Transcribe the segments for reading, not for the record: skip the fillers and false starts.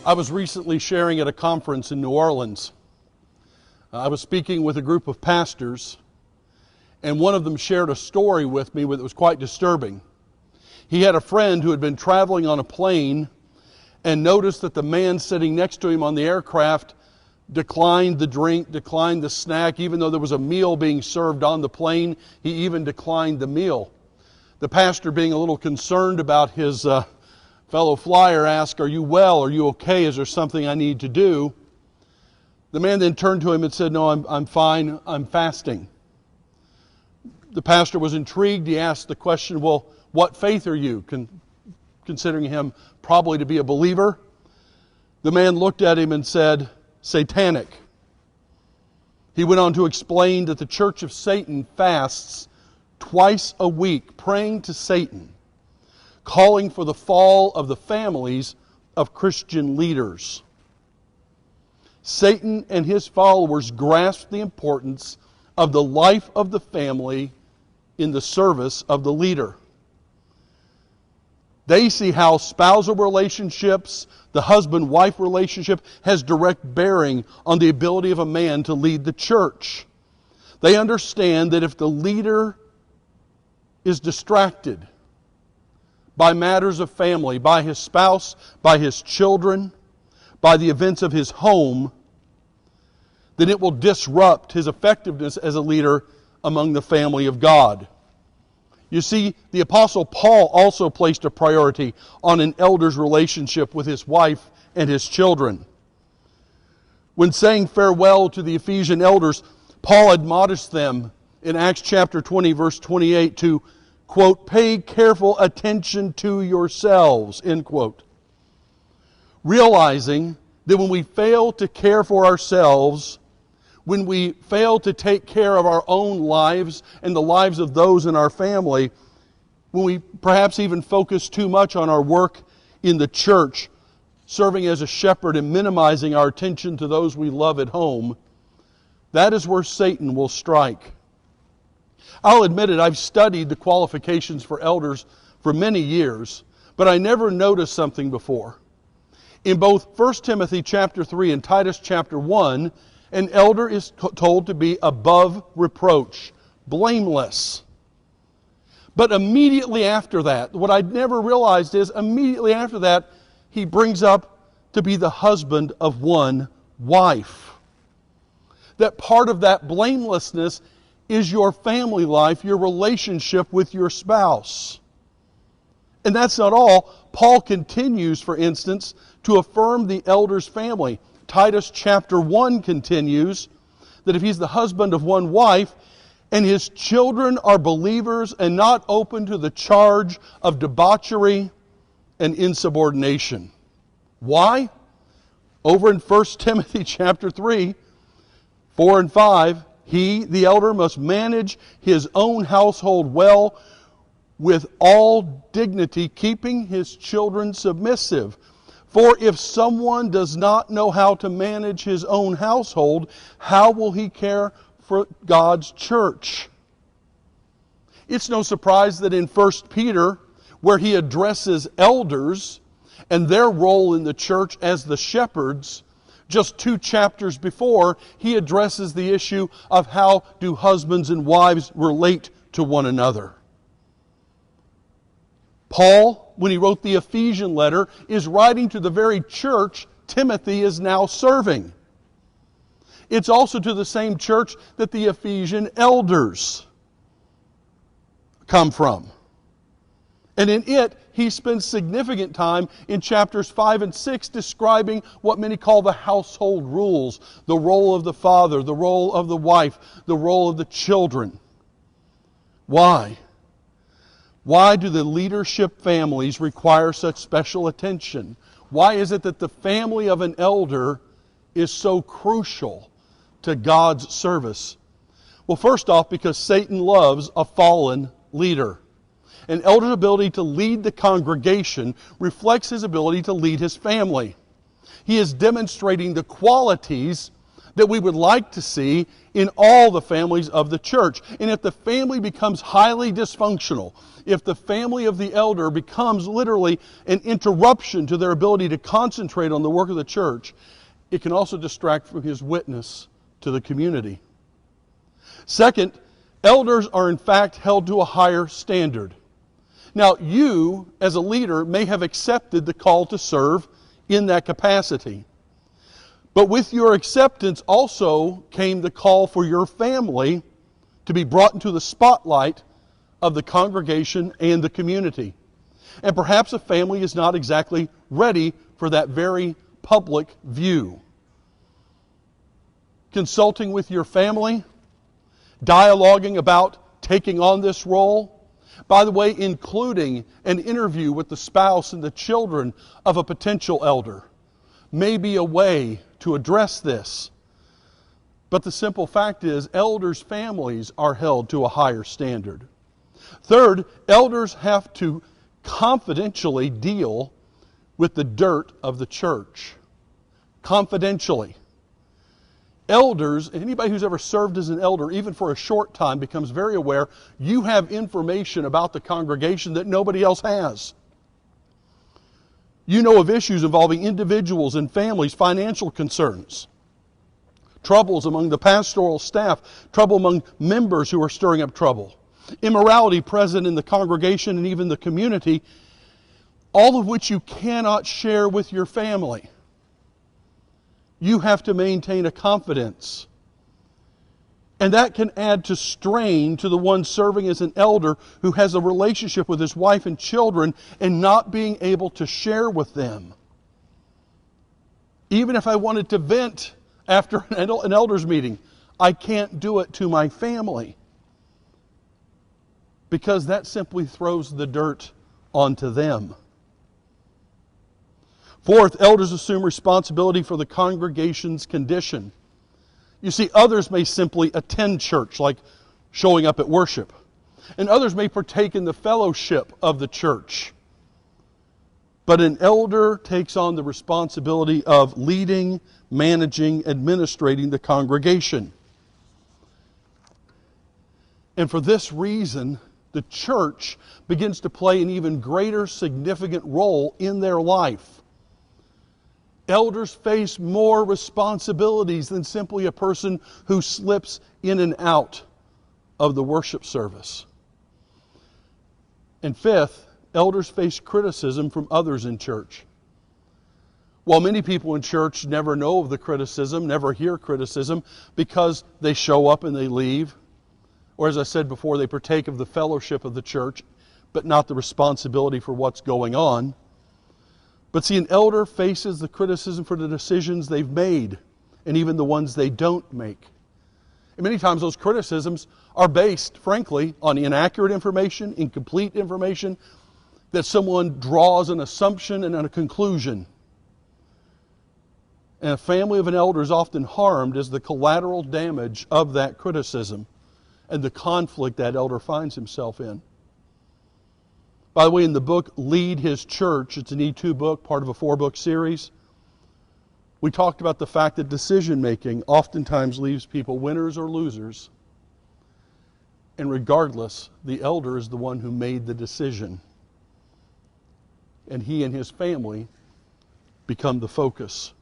I was recently sharing at a conference in New Orleans. I was speaking with a group of pastors, and one of them shared a story with me that was quite disturbing. He had a friend who had been traveling on a plane and noticed that the man sitting next to him on the aircraft declined the drink, declined the snack, even though there was a meal being served on the plane. He even declined the meal. The pastor, being a little concerned about his fellow flyer, asked, "Are you well? Are you okay? Is there something I need to do?" The man then turned to him and said, "No, I'm fine. I'm fasting." The pastor was intrigued. He asked the question, "Well, what faith are you?" Considering him probably to be a believer. The man looked at him and said, "Satanic." He went on to explain that the Church of Satan fasts twice a week, praying to Satan, calling for the fall of the families of Christian leaders. Satan and his followers grasp the importance of the life of the family in the service of the leader. They see how spousal relationships, the husband-wife relationship, has direct bearing on the ability of a man to lead the church. They understand that if the leader is distracted by matters of family, by his spouse, by his children, by the events of his home, then it will disrupt his effectiveness as a leader among the family of God. You see, the Apostle Paul also placed a priority on an elder's relationship with his wife and his children. When saying farewell to the Ephesian elders, Paul admonished them in Acts chapter 20, verse 28 to, quote, "pay careful attention to yourselves," end quote. Realizing that when we fail to care for ourselves, when we fail to take care of our own lives and the lives of those in our family, when we perhaps even focus too much on our work in the church, serving as a shepherd and minimizing our attention to those we love at home, that is where Satan will strike. I'll admit it, I've studied the qualifications for elders for many years, but I never noticed something before. In both 1 Timothy chapter 3 and Titus chapter 1, an elder is told to be above reproach, blameless. But immediately after that, what I'd never realized is, immediately after that, he brings up to be the husband of one wife. That part of that blamelessness is your family life, your relationship with your spouse. And that's not all. Paul continues, for instance, to affirm the elder's family. Titus chapter 1 continues that if he's the husband of one wife and his children are believers and not open to the charge of debauchery and insubordination. Why? Over in 1 Timothy chapter 3, 4 and 5, he, the elder, must manage his own household well with all dignity, keeping his children submissive. For if someone does not know how to manage his own household, how will he care for God's church? It's no surprise that in 1 Peter, where he addresses elders and their role in the church as the shepherds, just 2 chapters before, he addresses the issue of how do husbands and wives relate to one another. Paul, when he wrote the Ephesian letter, is writing to the very church Timothy is now serving. It's also to the same church that the Ephesian elders come from. And in it, he spends significant time in chapters 5 and 6 describing what many call the household rules, the role of the father, the role of the wife, the role of the children. Why? Why do the leadership families require such special attention? Why is it that the family of an elder is so crucial to God's service? Well, first off, because Satan loves a fallen leader. An elder's ability to lead the congregation reflects his ability to lead his family. He is demonstrating the qualities that we would like to see in all the families of the church. And if the family becomes highly dysfunctional, if the family of the elder becomes literally an interruption to their ability to concentrate on the work of the church, it can also distract from his witness to the community. Second, elders are in fact held to a higher standard. Now, you, as a leader, may have accepted the call to serve in that capacity. But with your acceptance also came the call for your family to be brought into the spotlight of the congregation and the community. And perhaps a family is not exactly ready for that very public view. Consulting with your family, dialoguing about taking on this role, by the way, including an interview with the spouse and the children of a potential elder, may be a way to address this. But the simple fact is, elders' families are held to a higher standard. Third, elders have to confidentially deal with the dirt of the church. Confidentially. Elders, anybody who's ever served as an elder, even for a short time, becomes very aware you have information about the congregation that nobody else has. You know of issues involving individuals and families, financial concerns, troubles among the pastoral staff, trouble among members who are stirring up trouble, immorality present in the congregation and even the community, all of which you cannot share with your family. You have to maintain a confidence. And that can add to strain to the one serving as an elder who has a relationship with his wife and children and not being able to share with them. Even if I wanted to vent after an elders meeting, I can't do it to my family, because that simply throws the dirt onto them. Fourth, elders assume responsibility for the congregation's condition. You see, others may simply attend church, like showing up at worship. And others may partake in the fellowship of the church. But an elder takes on the responsibility of leading, managing, administrating the congregation. And for this reason, the church begins to play an even greater significant role in their life. Elders face more responsibilities than simply a person who slips in and out of the worship service. And fifth, elders face criticism from others in church. While many people in church never know of the criticism, never hear criticism, because they show up and they leave, or as I said before, they partake of the fellowship of the church, but not the responsibility for what's going on. But see, an elder faces the criticism for the decisions they've made, and even the ones they don't make. And many times those criticisms are based, frankly, on inaccurate information, incomplete information, that someone draws an assumption and a conclusion. And a family of an elder is often harmed as the collateral damage of that criticism and the conflict that elder finds himself in. By the way, in the book Lead His Church, it's an E2 book, part of a 4-book series, we talked about the fact that decision-making oftentimes leaves people winners or losers. And regardless, the elder is the one who made the decision. And he and his family become the focus.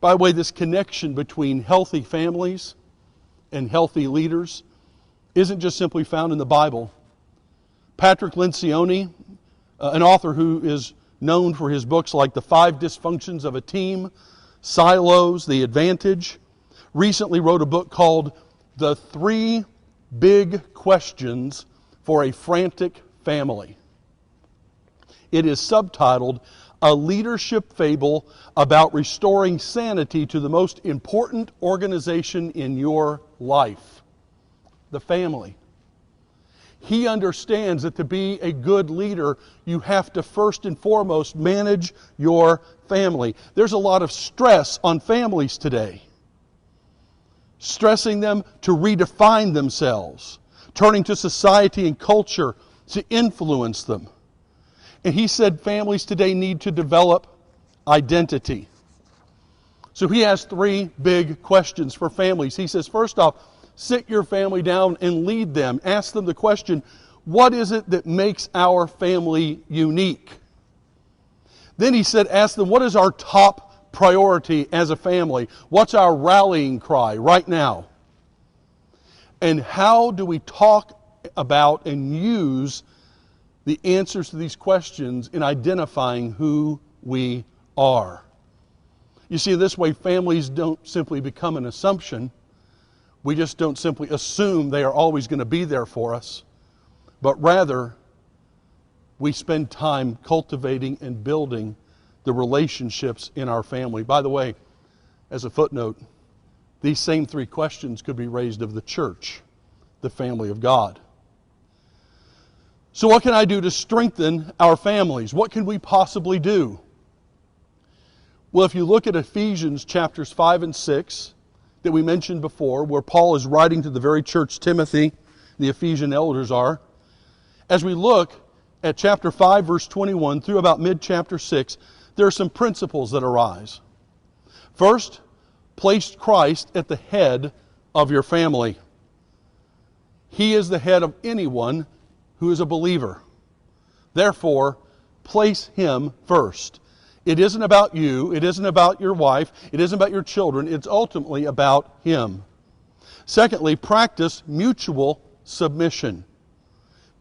By the way, this connection between healthy families and healthy leaders isn't just simply found in the Bible. Patrick Lencioni, an author who is known for his books like The 5 Dysfunctions of a Team, Silos, The Advantage, recently wrote a book called The 3 Big Questions for a Frantic Family. It is subtitled, A Leadership Fable About Restoring Sanity to the Most Important Organization in Your Life, the family. He understands that to be a good leader, you have to first and foremost manage your family. There's a lot of stress on families today. Stressing them to redefine themselves, turning to society and culture to influence them. And he said families today need to develop identity. So he has three big questions for families. He says, first off, sit your family down and lead them. Ask them the question, what is it that makes our family unique? Then he said, ask them, what is our top priority as a family? What's our rallying cry right now? And how do we talk about and use the answers to these questions in identifying who we are? You see, this way families don't simply become an assumption. We just don't simply assume they are always going to be there for us, but rather we spend time cultivating and building the relationships in our family. By the way, as a footnote, these same three questions could be raised of the church, the family of God. So what can I do to strengthen our families? What can we possibly do? Well, if you look at Ephesians chapters 5 and 6 that we mentioned before, where Paul is writing to the very church Timothy, the Ephesian elders are, as we look at chapter 5, verse 21 through about mid-chapter 6, there are some principles that arise. First, place Christ at the head of your family. He is the head of anyone who is a believer. Therefore, place Him first. It isn't about you. It isn't about your wife. It isn't about your children. It's ultimately about Him. Secondly, practice mutual submission.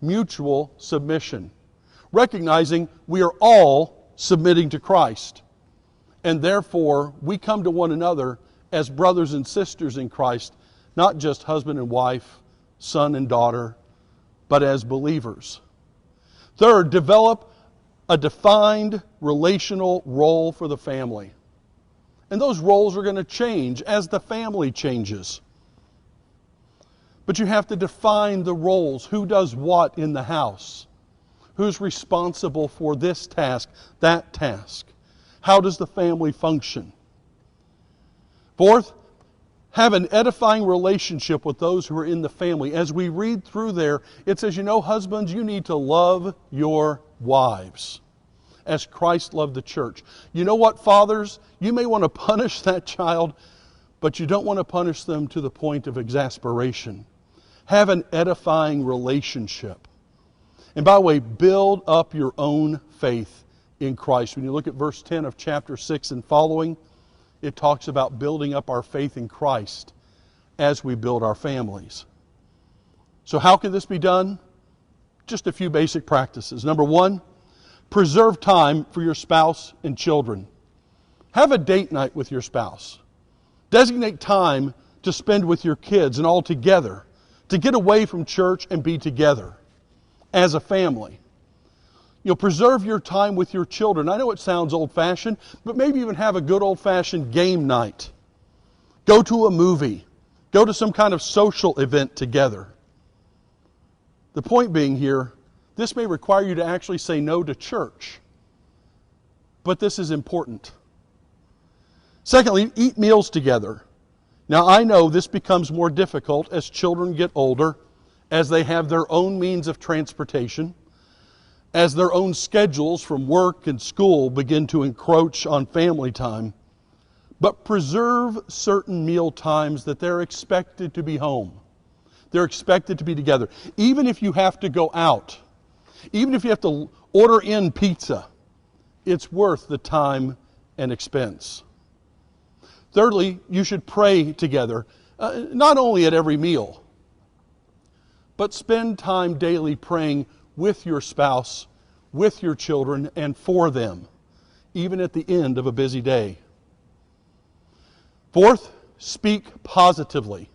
Mutual submission. Recognizing we are all submitting to Christ. And therefore, we come to one another as brothers and sisters in Christ, not just husband and wife, son and daughter, but as believers. Third, develop a defined relational role for the family. And those roles are going to change as the family changes. But you have to define the roles. Who does what in the house? Who's responsible for this task, that task? How does the family function? Fourth, have an edifying relationship with those who are in the family. As we read through there, it says, husbands, you need to love your wives as Christ loved the church. You know what, fathers? You may want to punish that child, but you don't want to punish them to the point of exasperation. Have an edifying relationship. And by the way, build up your own faith in Christ. When you look at verse 10 of chapter 6 and following, it talks about building up our faith in Christ as we build our families. So how can this be done? Just a few basic practices. Number one, preserve time for your spouse and children. Have a date night with your spouse. Designate time to spend with your kids and all together, to get away from church and be together as a family. Preserve your time with your children. I know it sounds old-fashioned, but maybe even have a good old-fashioned game night. Go to a movie. Go to some kind of social event together. The point being here, this may require you to actually say no to church. But this is important. Secondly, eat meals together. Now, I know this becomes more difficult as children get older, as they have their own means of transportation, as their own schedules from work and school begin to encroach on family time. But preserve certain meal times that they're expected to be home. They're expected to be together. Even if you have to go out, even if you have to order in pizza, it's worth the time and expense. Thirdly, you should pray together, not only at every meal, but spend time daily praying with your spouse, with your children, and for them, even at the end of a busy day. Fourth, speak positively.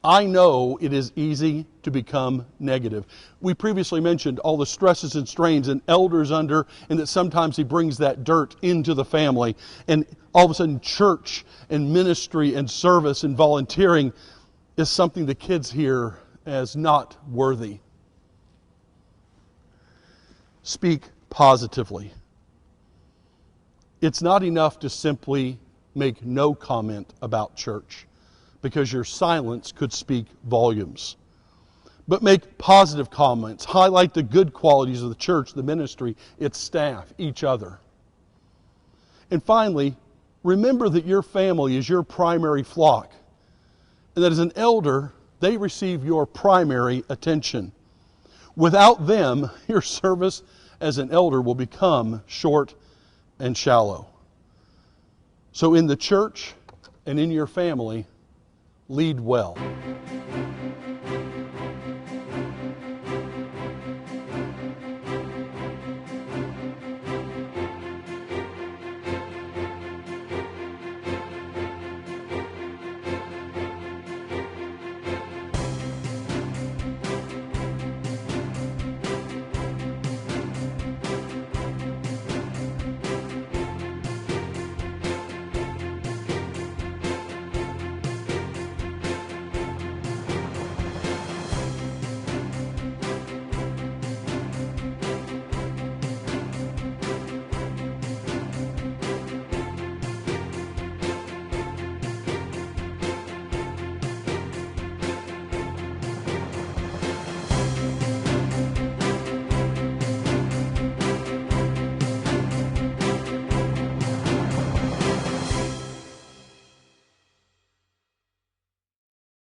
I know it is easy to become negative. We previously mentioned all the stresses and strains an elder's under, and that sometimes he brings that dirt into the family. And all of a sudden, church and ministry and service and volunteering is something the kids hear as not worthy. Speak positively. It's not enough to simply make no comment about church, because your silence could speak volumes. But make positive comments. Highlight the good qualities of the church, the ministry, its staff, each other. And finally, remember that your family is your primary flock, and that as an elder, they receive your primary attention. Without them, your service as an elder will become short and shallow. So in the church and in your family, lead well.